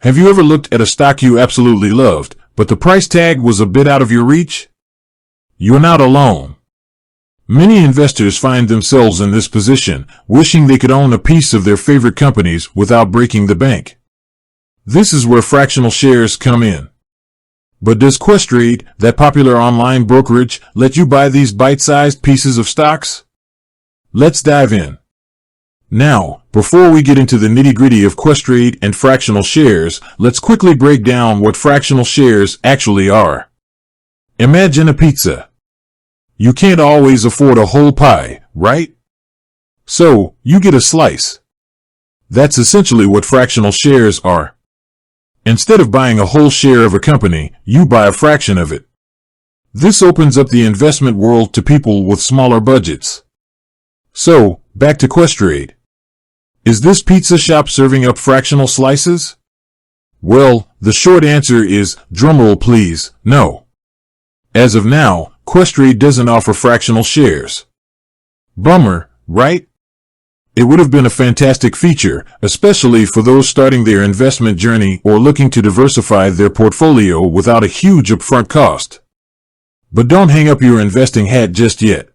Have you ever looked at a stock you absolutely loved, but the price tag was a bit out of your reach? You're not alone. Many investors find themselves in this position, wishing they could own a piece of their favorite companies without breaking the bank. This is where fractional shares come in. But does Questrade, that popular online brokerage, let you buy these bite-sized pieces of stocks? Let's dive in. Now, before we get into the nitty-gritty of Questrade and fractional shares, let's quickly break down what fractional shares actually are. Imagine a pizza. You can't always afford a whole pie, right? So, you get a slice. That's essentially what fractional shares are. Instead of buying a whole share of a company, you buy a fraction of it. This opens up the investment world to people with smaller budgets. So, back to Questrade. Is this pizza shop serving up fractional slices? Well, the short answer is, drumroll please, no. As of now, Questrade doesn't offer fractional shares. Bummer, right? It would have been a fantastic feature, especially for those starting their investment journey or looking to diversify their portfolio without a huge upfront cost. But don't hang up your investing hat just yet.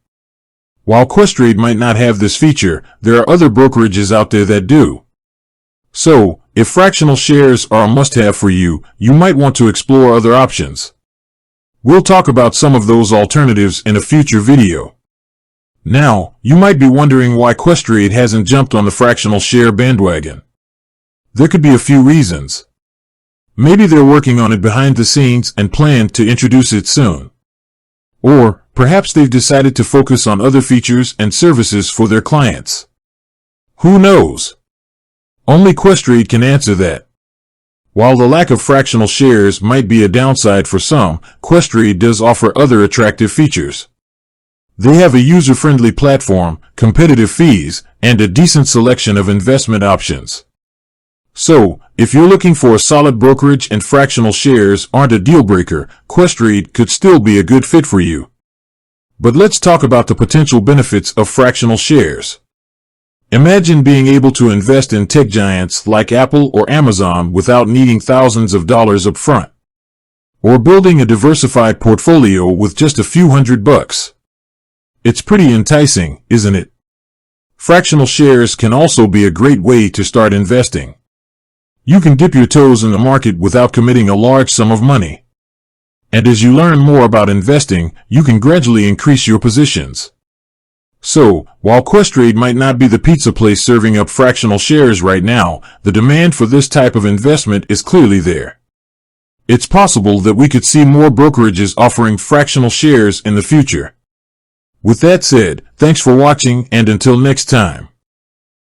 While Questrade might not have this feature, there are other brokerages out there that do. So, if fractional shares are a must-have for you, you might want to explore other options. We'll talk about some of those alternatives in a future video. Now, you might be wondering why Questrade hasn't jumped on the fractional share bandwagon. There could be a few reasons. Maybe they're working on it behind the scenes and plan to introduce it soon. Or, perhaps they've decided to focus on other features and services for their clients. Who knows? Only Questrade can answer that. While the lack of fractional shares might be a downside for some, Questrade does offer other attractive features. They have a user-friendly platform, competitive fees, and a decent selection of investment options. So, if you're looking for a solid brokerage and fractional shares aren't a deal-breaker, Questrade could still be a good fit for you. But let's talk about the potential benefits of fractional shares. Imagine being able to invest in tech giants like Apple or Amazon without needing thousands of dollars up front. Or building a diversified portfolio with just a few $100. It's pretty enticing, isn't it? Fractional shares can also be a great way to start investing. You can dip your toes in the market without committing a large sum of money. And as you learn more about investing, you can gradually increase your positions. So, while Questrade might not be the pizza place serving up fractional shares right now, the demand for this type of investment is clearly there. It's possible that we could see more brokerages offering fractional shares in the future. With that said, thanks for watching, and until next time.